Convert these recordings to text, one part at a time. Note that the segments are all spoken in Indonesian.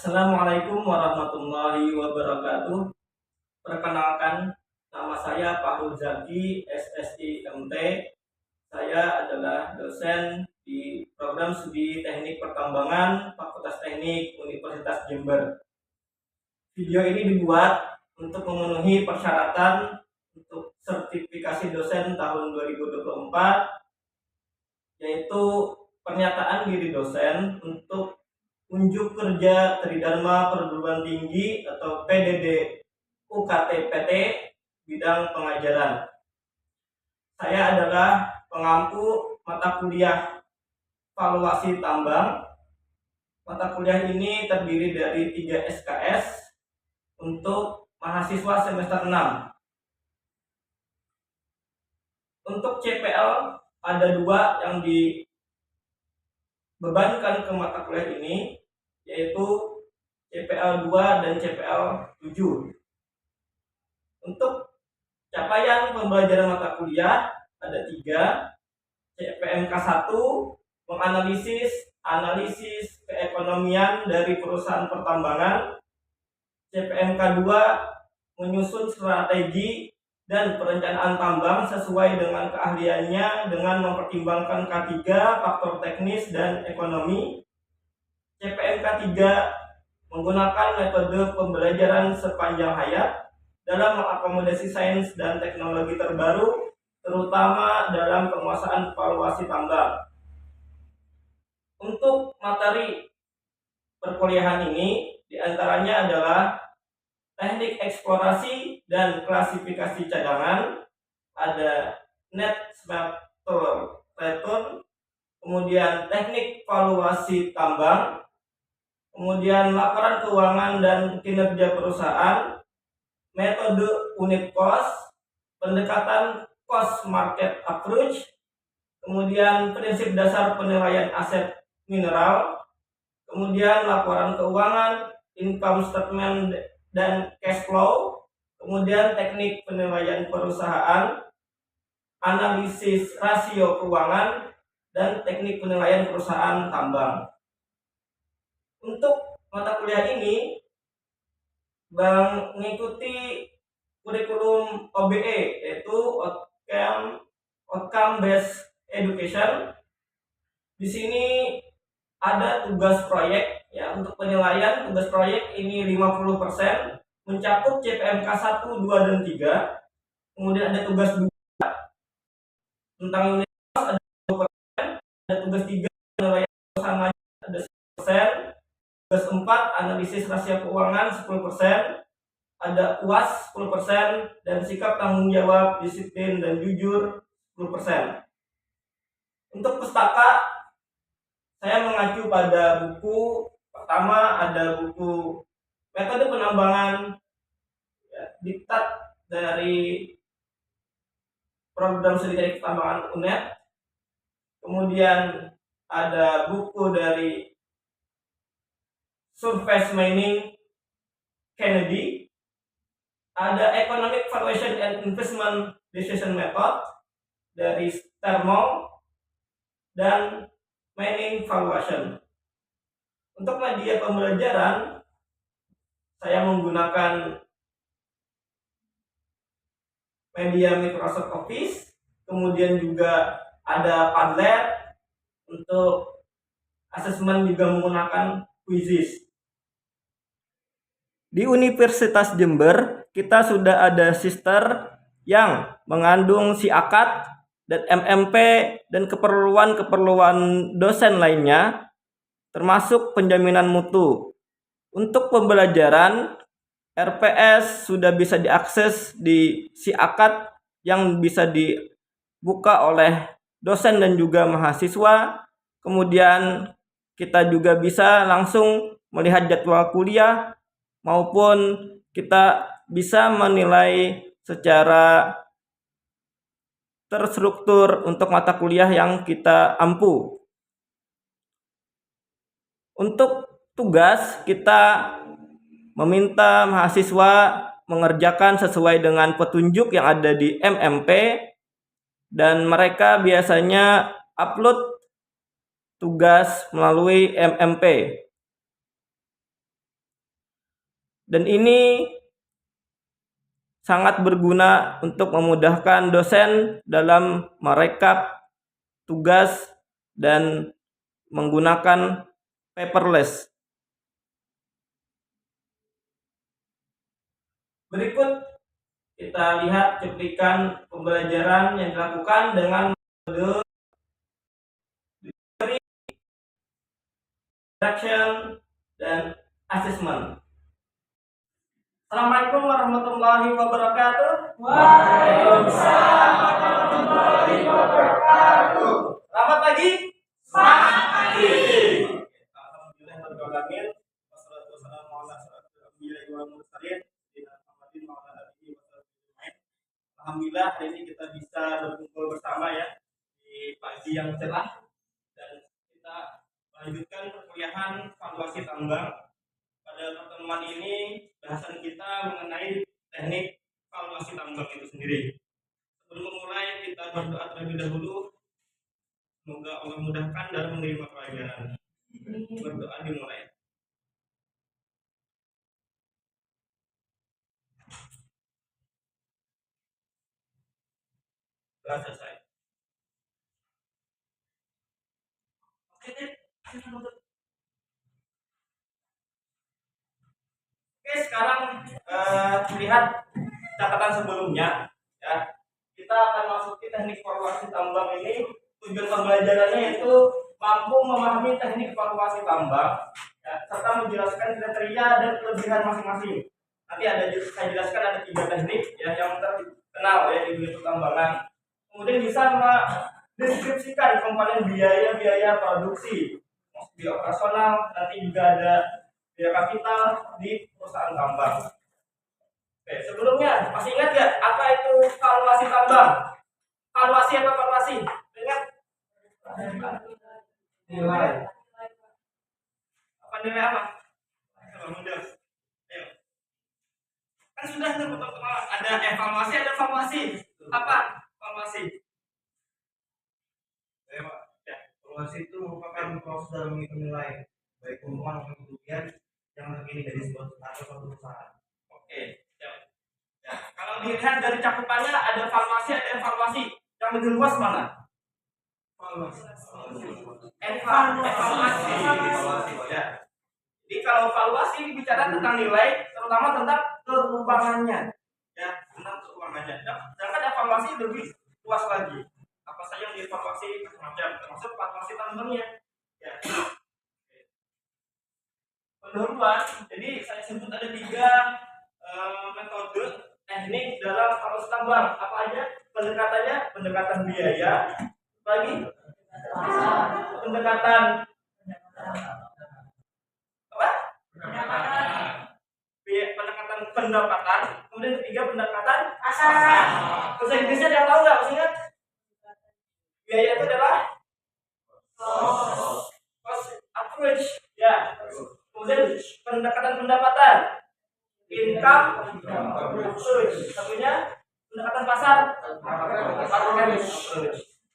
Assalamualaikum warahmatullahi wabarakatuh. Perkenalkan, nama saya Fahru Zaki, SSI MT. Saya adalah dosen di program studi Teknik Pertambangan Fakultas Teknik Universitas Jember. Video ini dibuat untuk memenuhi persyaratan untuk sertifikasi dosen tahun 2024, yaitu pernyataan diri dosen untuk unjuk kerja Tridharma Perguruan Tinggi atau PDD UKT-PT bidang pengajaran. Saya adalah pengampu mata kuliah valuasi tambang. Mata kuliah ini terdiri dari 3 SKS untuk mahasiswa semester 6. Untuk CPL ada 2 yang dibebankan ke mata kuliah ini, yaitu CPL 2 dan CPL 7. Untuk capaian pembelajaran mata kuliah ada 3. CPMK 1 menganalisis analisis keekonomian dari perusahaan pertambangan. CPMK 2 menyusun strategi dan perencanaan tambang sesuai dengan keahliannya dengan mempertimbangkan K3 faktor teknis dan ekonomi. CPMK 3 menggunakan metode pembelajaran sepanjang hayat dalam mengakomodasi sains dan teknologi terbaru, terutama dalam penguasaan valuasi tambang. Untuk materi perkuliahan ini diantaranya adalah teknik eksplorasi dan klasifikasi cadangan, ada net smelter return, kemudian teknik valuasi tambang, kemudian laporan keuangan dan kinerja perusahaan, metode unit cost, pendekatan cost market approach, kemudian prinsip dasar penilaian aset mineral, kemudian laporan keuangan, income statement dan cash flow, kemudian teknik penilaian perusahaan, analisis rasio keuangan, dan teknik penilaian perusahaan tambang. Untuk mata kuliah ini mengikuti kurikulum OBE, yaitu Outcome Based Education. Di sini ada tugas proyek, ya. Untuk penilaian tugas proyek ini 50%, mencakup CPMK 1, 2, dan 3. Kemudian ada tugas 2 tentang unit cost, ada 20%, ada tugas 3 penilaian perusahaan ada 10%, tugas 4 analisis rasio keuangan 10%, ada UAS 10%, dan sikap tanggung jawab, disiplin, dan jujur 10%. Untuk pustaka, saya mengacu pada buku pertama, ada buku metode penambangan, ya, diktat dari program studi teknik pertambangan UNED. Kemudian ada buku dari Surface Mining Kennedy, ada Economic Valuation and Investment Decision Method dari Thermo, dan Mining Valuation. Untuk media pembelajaran, saya menggunakan media Microsoft Office, kemudian juga ada Padlet. Untuk asesmen juga menggunakan Quizzes. Di Universitas Jember, kita sudah ada sister yang mengandung SIAKAT dan MMP dan keperluan-keperluan dosen lainnya, termasuk penjaminan mutu. Untuk pembelajaran, RPS sudah bisa diakses di SIAKAT yang bisa dibuka oleh dosen dan juga mahasiswa. Kemudian kita juga bisa langsung melihat jadwal kuliah, maupun kita bisa menilai secara terstruktur untuk mata kuliah yang kita ampu. Untuk tugas, kita meminta mahasiswa mengerjakan sesuai dengan petunjuk yang ada di MMP, dan mereka biasanya upload tugas melalui MMP. Dan ini sangat berguna untuk memudahkan dosen dalam merekap tugas dan menggunakan paperless. Berikut kita lihat cuplikan pembelajaran yang dilakukan dengan metode instruction dan assessment. Assalamualaikum warahmatullahi wabarakatuh. Waalaikumsalam warahmatullahi wabarakatuh. Selamat pagi. Selamat pagi. Alhamdulillah rabbil alamin. Wassalatu wassalamu ala asyrofil anbiya'i wal mursalin. Alhamdulillah hari ini kita bisa berkumpul bersama ya di pagi yang cerah dan kita melanjutkan perkuliahan valuasi tambang. Pada pertemuan ini bahasan kita mengenai teknik valuasi tambang itu sendiri. Sebelum memulai kita berdoa terlebih dahulu. Semoga Allah mudahkan dalam menerima pelajaran. Berdoa dimulai. Sudah selesai. Oke, sekarang lihat catatan sebelumnya ya. Kita akan masuki teknik valuasi tambang ini. Tujuan pembelajarannya yaitu mampu memahami teknik valuasi tambang ya, serta menjelaskan kriteria dan kelebihan masing-masing. Nanti saya jelaskan ada 3 teknik ya yang terkenal ya di dunia pertambangan. Kemudian bisa mendeskripsikan komponen biaya produksi, biaya operasional, nanti juga ada biaya kapital di perusahaan tambang. Oke, sebelumnya masih ingat ya apa itu valuasi tambang? Valuasi apa valuasi? Ingat? Nilai. Apa nilai apa? Ayo. Kan sudah teman-teman ada evaluasi, ada valuasi. Apa? Valuasi. Valuasi itu merupakan proses dalam menghitung nilai baik keuntungan maupun kerugian yang terkini dari sebuah atau suatu perusahaan. Oke. Ya. Kalau dilihat dari cakupannya ada valuasi, ada evaluasi. Yang lebih luas mana? Evaluasi. Ya. Jadi kalau valuasi bicara tentang nilai, terutama tentang keuangannya. Ya, tentang keuangannya. Sedangkan evaluasi lebih luas lagi. Apa saja yang dievaluasi macam termasuk valuasi tambangnya. Ya. Pendahuluan. Jadi saya sebut ada 3 metode teknik dalam valuasi tambang. Apa aja? Pendekatannya pendekatan biaya, lagi pendekatan apa? Pendekatan pendapatan. Kemudian ketiga pendekatan pasar. Bahasa Inggrisnya ada yang tahu nggak? Masih ingat? Biaya itu adalah cost approach ya. Kemudian pendekatan pendapatan, income approach. Satunya pendekatan pasar, market approach.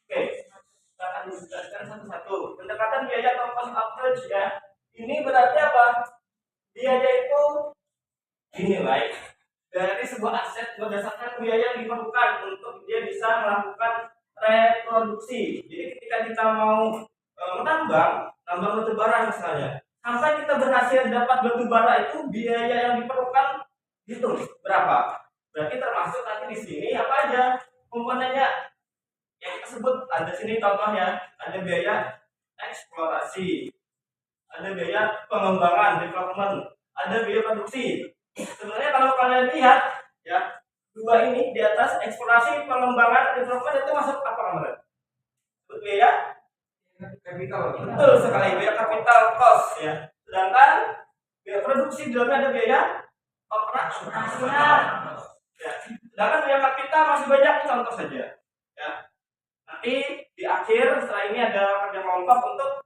Oke, kita akan jelaskan satu-satu. Pendekatan biaya atau cost approach ya. Ini berarti apa? Biaya itu dinilai dari sebuah aset berdasarkan biaya yang diperlukan untuk dia bisa melakukan reproduksi. Jadi ketika kita mau menambang batu bara misalnya, sampai kita berhasil dapat batu bara itu biaya yang diperlukan hitung berapa? Berarti termasuk nanti di sini apa aja komponennya yang kita sebut. Ada sini contohnya, ada biaya eksplorasi, ada biaya pengembangan development, ada biaya produksi. Sebenarnya kalau kalian lihat ya, 2 ini di atas eksplorasi, pengembangan, development itu masuk apa kemarin? Biaya Kapital. Betul sekali, biaya capital cost ya. Sedangkan biaya produksi di dalamnya ada biaya operasional. Ya. Sedangkan biaya kapital masih banyak, contoh saja. Ya. Nanti di akhir setelah ini ada kerja kelompok untuk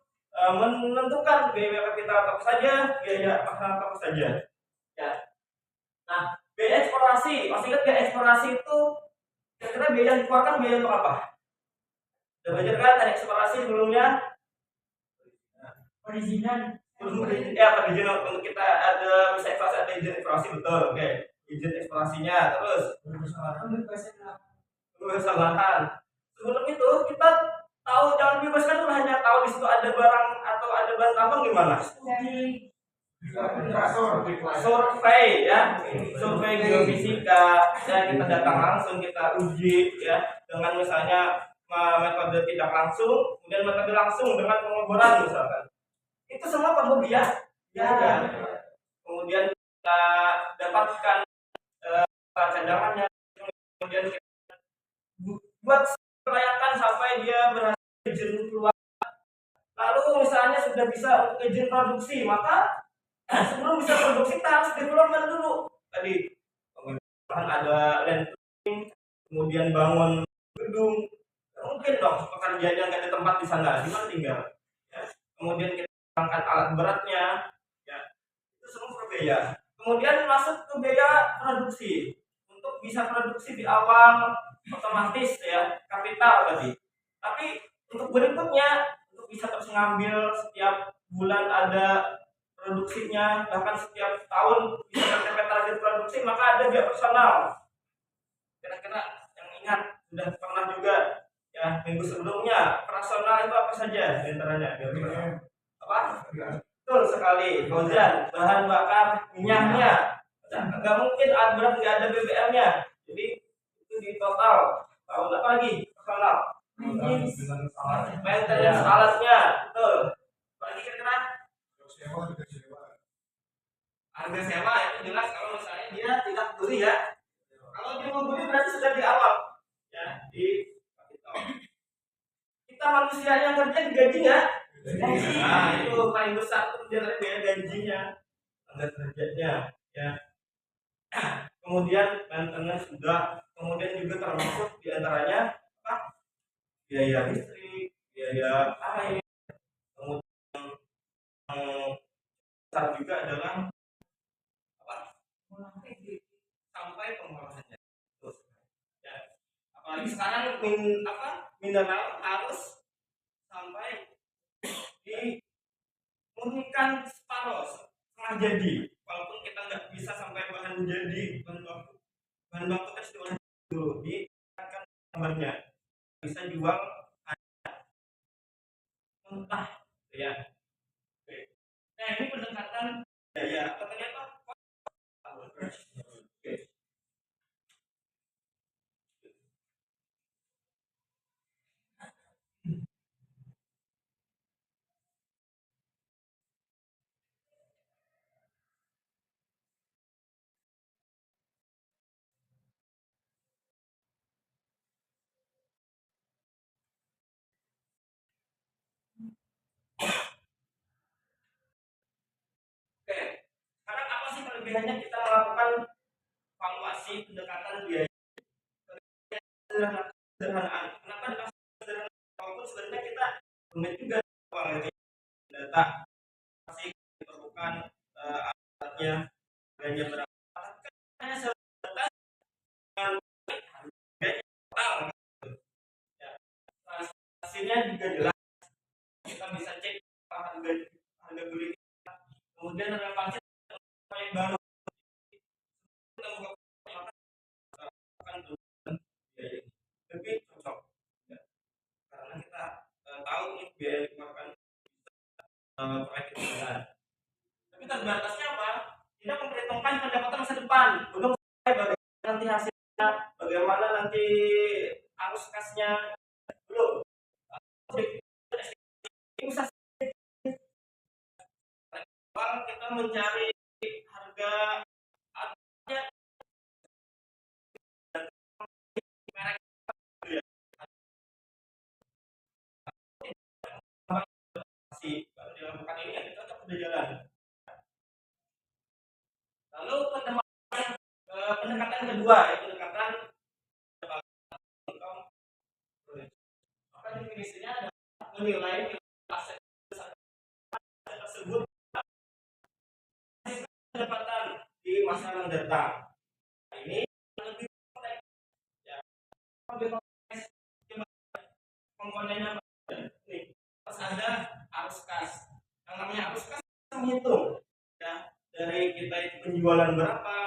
menentukan biaya kapital apa saja, biaya operasional apa saja. Ya. Nah, biaya eksplorasi, masih ingat biaya eksplorasi itu kira-kira biaya yang dikeluarkan biaya untuk apa? Sudah belajar kan teknik eksplorasi sebelumnya? Perizinan. Apa izin untuk kita ada bisa eksplorasi, ada izin eksplorasi, betul, oke. Izin eksplorasinya, terus pembebasan lahan. Sebelum itu kita tahu jangan bebaskan dulu, hanya tahu di situ ada barang atau ada bahan tambang gimana? Survei ya, survei geofisika ya, kita datang langsung, kita uji ya dengan misalnya metode tidak langsung, kemudian metode langsung dengan pengeboran misalkan. Itu semua perlu biaya. Kemudian kita dapatkan cadangannya, kemudian kita buat rayakan sampai dia berhasil izin keluar. Lalu misalnya sudah bisa untuk izin produksi, maka sebelum bisa produksi kita harus development dulu. Tadi bahan ada landing, kemudian bangun gedung, mungkin dong pekerjaannya nggak ada tempat di sana, di mana tinggal. Ya. Kemudian kita angkat alat beratnya, ya itu semua berbeda. Kemudian masuk ke biaya produksi. Untuk bisa produksi di awal otomatis ya kapital tadi. Tapi untuk berikutnya, untuk bisa terus ngambil setiap bulan ada produksinya, bahkan setiap tahun bisa mencapai target produksi, maka ada biaya personal. Kira-kira yang ingat sudah pernah juga ya minggu sebelumnya, personal itu apa saja diantaranya? Apa? Betul sekali, Fauzan, bahan bakar minyaknya. Nggak mungkin berat nggak ada BBM-nya. Jadi itu di total. Tahun apa lagi? Personal. Maintenance alatnya, betul. Lagi kira-kira harga sewa itu jelas kalau misalnya dia tidak beli ya. Kalau dia mau beli berarti sudah di awal ya di kapital. Kita manusia yang kerja digaji nggak? Nah itu paling besar tuh dia biaya gajinya, tanggal kerjanya ya. Kemudian maintenance sudah, kemudian juga termasuk diantaranya apa? Biaya listrik, biaya air, kemudian besar juga adalah apa? Sampai pengolahannya. Terus, ya. Apalagi sekarang mineral harus sampai dimurnikan separuh setengah jadi. Walaupun kita nggak bisa sampai bahan jadi, bahan baku harus diolah dulu, diangkat gambarnya. Bisa jual mentah, ya. Oke. Nah ini pendekatan daya. Apa ternyata? Oke. Oke, sekarang apa sih kelebihannya kita melakukan valuasi pendekatan biaya sederhanaan? Kenapa dikasih sederhana? Walaupun sebenarnya kita rumit juga data masih diperlukan alatnya harganya berapa? Hanya sebatas dengan harganya total. Ya, transaksinya juga jelas. Kita bisa cek harga beli. Kemudian relevansi proyek baru kita akan lebih cocok ya. Karena kita tahu nih biaya yang dikeluarkan proyek itu jalan. Tapi terbatasnya apa? Tidak memperhitungkan pendapatan masa depan. Belum bagaimana nanti hasilnya, bagaimana nanti arus kasnya, belum. Kita mencari harga baru dilakukan ini yang cocok sudah jalan. Lalu pendekatan kedua ya pendekatan maka definisinya adalah menilai aset tersebut pendapatan di masa mendatang. Ini lebih ya komponennya nih pas ada arus kas. Yang namanya arus kas menghitung ya, dari kita itu penjualan berapa,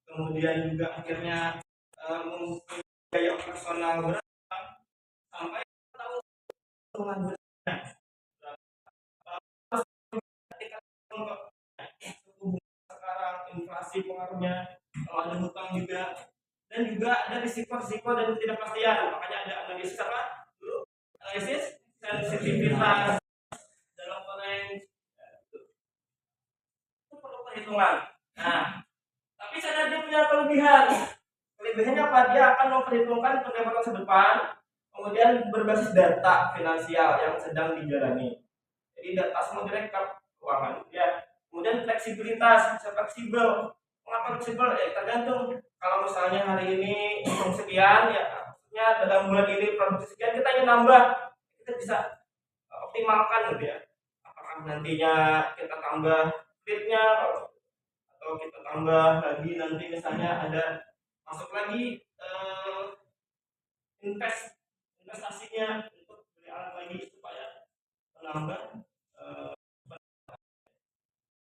kemudian juga akhirnya mempunyai biaya operasional berapa, sampai tahu keuntungan berapa. Ketika suku bunga sekarang, inflasi pengaruhnya, kalau ada hutang juga, dan juga ada risiko-risiko dan ketidakpastian. Makanya ada analisis apa dulu, analisis sensitivitas dalam foreign, itu perlu perhitungan. Nah, tapi sadar dia punya kelebihan. Kelebihannya apa? Dia akan memperhitungkan pendapatan masa depan, kemudian berbasis data finansial yang sedang dijalani. Jadi data semua direkap keuangan ya. Kemudian fleksibilitas, bisa fleksibel. Mengapa fleksibel? Tergantung. Kalau misalnya hari ini untung sekian ya, maksudnya dalam bulan ini produksi sekian, kita ingin nambah, kita bisa optimalkan gitu ya. Apakah nantinya kita tambah fleetnya, atau kita tambah lagi nanti misalnya ada masuk lagi investasinya untuk beli alat lagi supaya menambah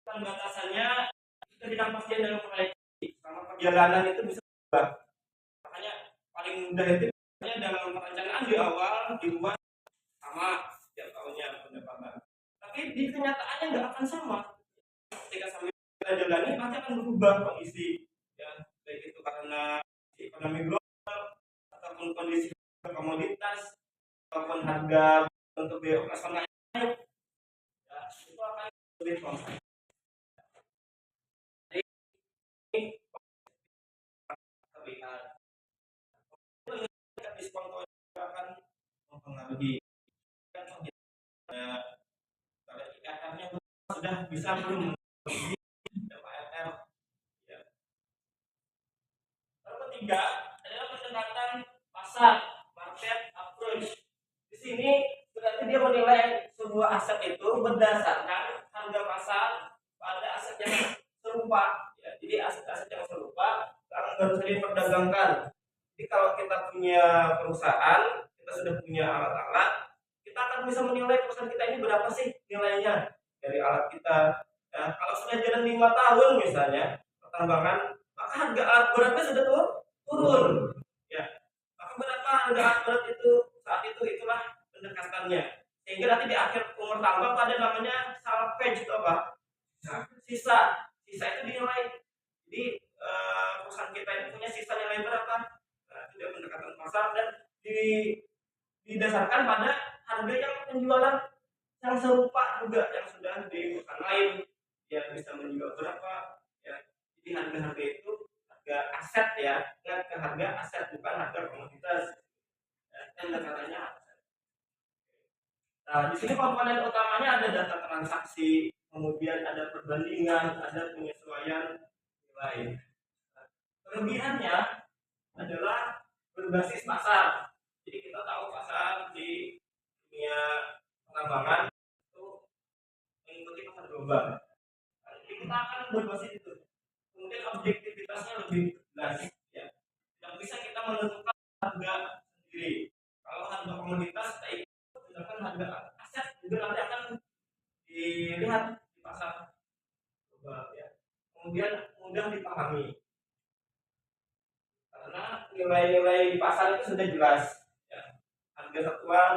batasannya ketidakpastian dalam proyeksi sama perjalanan itu bisa berubah. Makanya paling mudah itu dalam perencanaan di awal dibuat sama setiap tahunnya pendapatan, tapi di kenyataannya nggak akan sama. Ketika sambil kita jalani pasti akan berubah kondisi ya, baik itu karena ekonomi global ataupun kondisi komoditas ataupun harga untuk biaya operasional naik ya, itu akan lebih kompleks. Terlihat diskon akan mempengaruhi kalau IRR-nya sudah bisa belum FR ya. Lalu ketiga adalah pendekatan pasar, market approach. Di sini berarti dia menilai sebuah aset itu berdasarkan harga pasar pada aset yang serupa ya. Jadi aset-aset yang serupa yang baru saja diperdagangkan. Jadi kalau kita punya perusahaan, kita sudah punya alat-alat, kita akan bisa menilai perusahaan kita ini berapa sih nilainya dari alat kita ya. Kalau sudah jalan 5 tahun misalnya pertambangan, maka harga alat beratnya sudah turun ya. Maka berapa harga alat berat itu saat itu, itulah pendekatannya. Sehingga nanti di akhir umur tambang ada namanya salvage itu apa? Sisa itu dinilai. Jadi perusahaan kita ini punya sisa nilai berapa? Nah, itu dia pendekatan pasar dan didasarkan pada harga yang penjualan yang serupa juga yang sudah di perusahaan lain yang bisa menjual berapa ya. Jadi harga itu harga aset ya, ingat ke harga aset bukan harga komoditas ya, pendekatannya aset. Nah, di sini komponen utamanya ada data transaksi, kemudian ada perbandingan, ada penyesuaian nilai. Kelebihannya adalah berbasis pasar. Jadi kita tahu pasar di dunia penambangan itu mengikuti pasar global. Jadi kita akan berbasis itu. Kemudian objektivitasnya lebih jelas ya. Tidak bisa kita menentukan harga sendiri. Kalau harga komoditas kita ikut, misalkan harga aset juga nanti akan dilihat di pasar global ya. Kemudian mudah dipahami karena nilai-nilai di pasar itu sudah jelas ya. Harga satuan.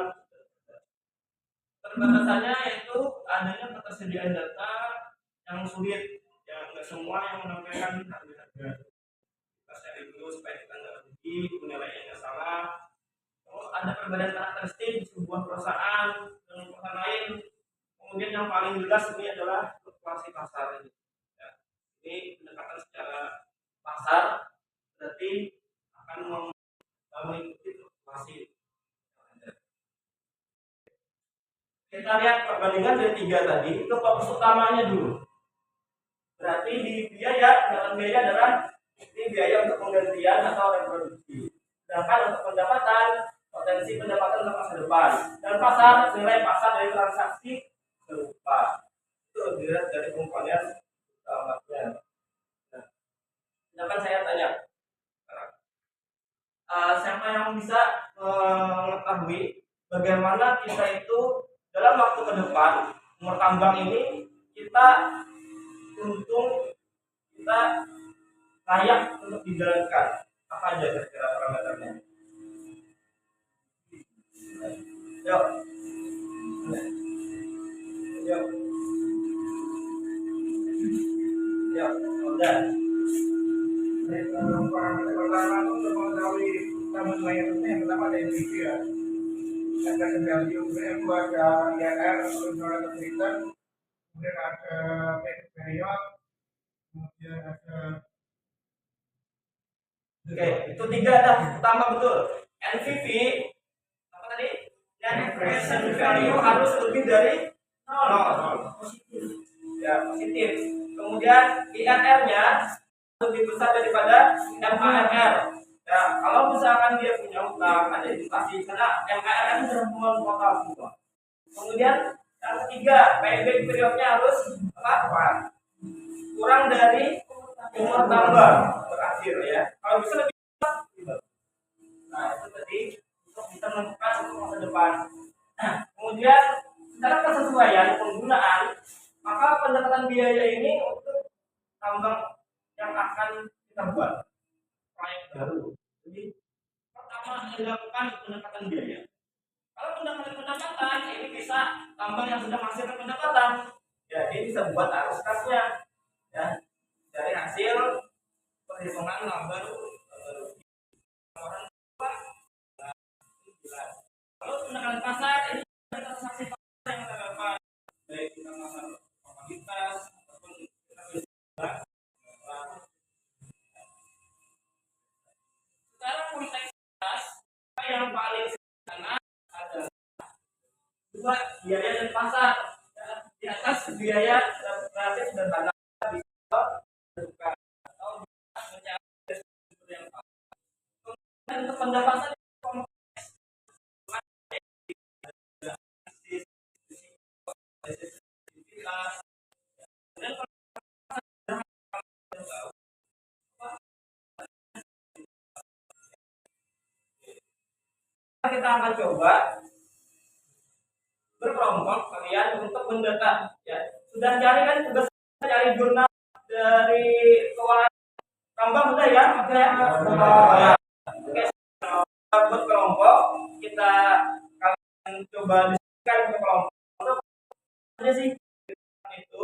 Terbatasannya yaitu adanya ketersediaan data yang sulit ya, nggak semua yang menampilkan harga-harga. Kita cari dulu supaya kita nggak rugi, penilaiannya salah. Terus ada perbedaan karakteristik sebuah perusahaan dengan perusahaan lain. Kemudian yang paling jelas ini adalah fluktuasi pasar ini. Ya. Ini pendekatan secara pasar berarti akan mengikuti fluktuasi. Kita lihat perbandingan dari 3 tadi, itu fokus utamanya dulu. Berarti di biaya, dalam biaya adalah ini biaya untuk penggantian atau reproduksi. Sedangkan untuk pendapatan, potensi pendapatan untuk masa depan. Dan pasar, nilai pasar dari transaksi serupa. Itu dilihat dari komponen utamanya. Nah, sedangkan saya tanya, siapa yang bisa mengetahui bagaimana kita itu dalam waktu ke depan umur tambang ini kita kita untung kita layak untuk dijalankan. Apa aja kira-kira parameternya? Yuk. Yuk. Yuk. Udah. Parameter pertama itu untuk mengetahui taman layan itu yang pertama ada NPV ya. Ada value, kemudian itu ada IRR, internal return, kemudian ada payback period, kemudian ada Oke, itu 3 dah pertama betul. NPV apa tadi? Net present value harus lebih dari 0. Positif. Ya, positif. Kemudian IRR-nya lebih besar daripada MARR. Ya, kalau misalkan dia punya utang, ada inflasi, karena MARR itu sudah semua total semua. Kemudian yang ketiga, payback periodnya harus apa? Kurang dari umur tambah berakhir ya. Kalau bisa lebih cepat, gitu. Nah, itu tadi untuk bisa menentukan untuk masa depan. Nah, kemudian secara kesesuaian penggunaan, maka pendekatan biaya ini untuk tambang yang akan kita buat proyek baru. Jadi pertama dilakukan pendekatan biaya. Kalau pendekatan pendapatan ini bisa tambang yang sudah menghasilkan pendapatan, ya dia bisa buat arus kasnya, ya dari hasil perhitungan laba orang tua. Nah, kalau pendekatan pasar ini transaksi pasar yang kita dapat baik kita pasar komoditas ataupun kita berjualan. Secara konteks yang paling sederhana adalah dua biaya dan pasar. Di atas biaya relatif sederhana bisa buka atau mencari sumber yang pas. Kemudian untuk pendapatan kita akan coba berkelompok kalian untuk mendata ya. Sudah cari kan tugas cari jurnal dari keuangan tambang sudah ya? Oke ya. Oke. Buat kelompok kita kalian coba diskusikan ke kelompok untuk aja sih itu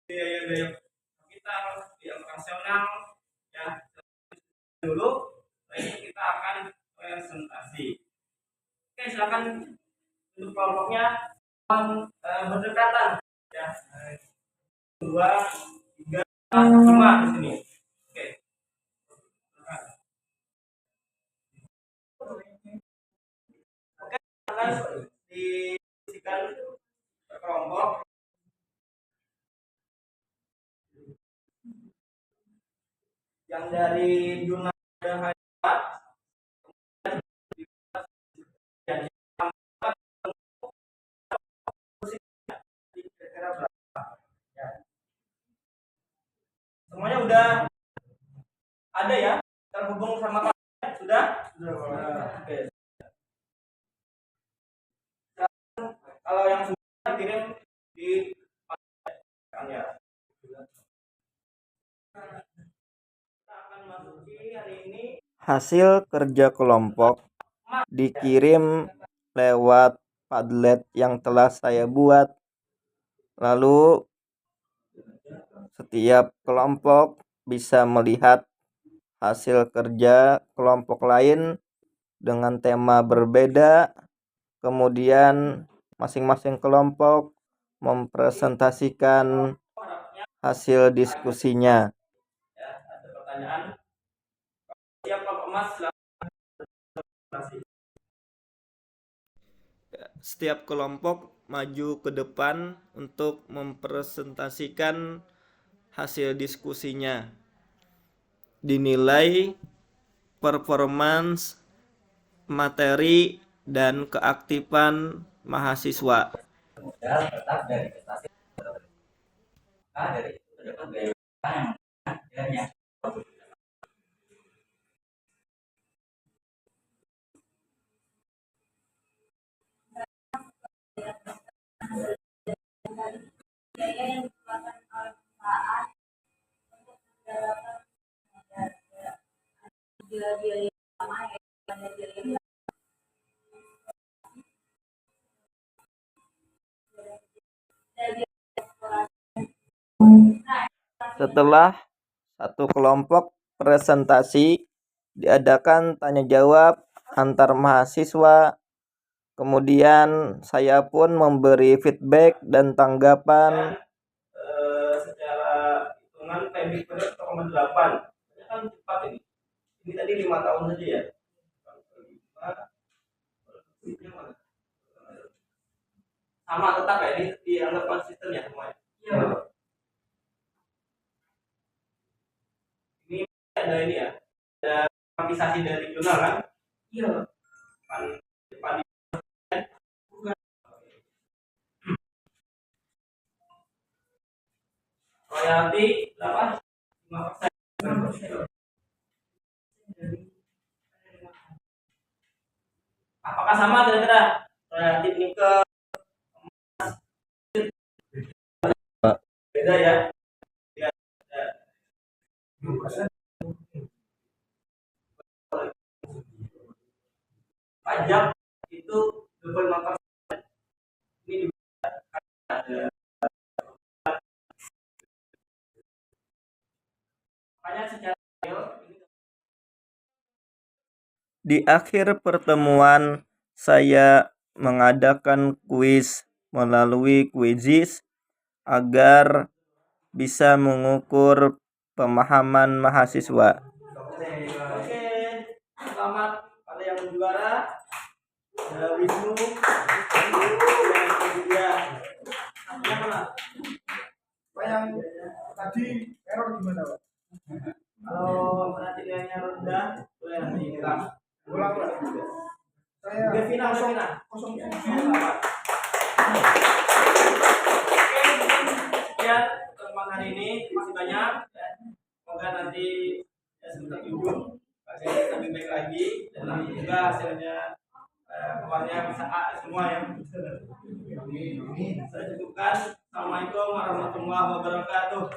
biaya kapital, biaya operasional ya dulu. Ini kita akan presentasi. Oke, silakan untuk kelompoknya berdekatan ya. 2, 3, 5 di sini. Oke. Oke, silakan diisikan kelompok. Yang dari jurnal ada semuanya udah ada ya terhubung sama kalian sudah? Oke. Kalau yang sudah kirim di ya. Kita akan masuki hari ini hasil kerja kelompok dikirim lewat Padlet yang telah saya buat. Lalu setiap kelompok bisa melihat hasil kerja kelompok lain dengan tema berbeda. Kemudian masing-masing kelompok mempresentasikan hasil diskusinya. Ya, ada pertanyaan? Siap kelompok emas. Setiap kelompok maju ke depan untuk mempresentasikan hasil diskusinya. Dinilai performance, materi, dan keaktifan mahasiswa. Tetap dari prestasi dari yang biaya yang dikeluarkan Setelah satu kelompok presentasi, diadakan tanya jawab antar mahasiswa. Kemudian saya pun memberi feedback dan tanggapan. Secara hitungan PMI berat 0,8. Ini kan cepat ini. Ini tadi 5 tahun saja ya. Sama tetap ya, ini dianggap konsisten ya semuanya. Iya. Ini ada ini ya, ada kuantifikasi dari jurnal kan? Iya. Royalti berapa? 5%. Apakah sama kira-kira royalti nikel? Beda ya. Pajak itu 25%. Ini juga ada. Makanya secara Di akhir pertemuan, saya mengadakan kuis melalui Quizizz agar bisa mengukur pemahaman mahasiswa. Oke, selamat pada yang juara. Ada Wisnu, yang mana? Pak yang tadi error gimana Pak? Kalau perhatiannya rendah, boleh nanti kita Ulang Pak. Saya Devina. kosong. Selamat. Sekian pertemuan hari ini, terima kasih banyak. Semoga nanti sebentar ujung hasilnya lebih baik lagi dan juga hasilnya keluarnya bisa A semua ya. Saya cukupkan. Assalamualaikum warahmatullahi wabarakatuh.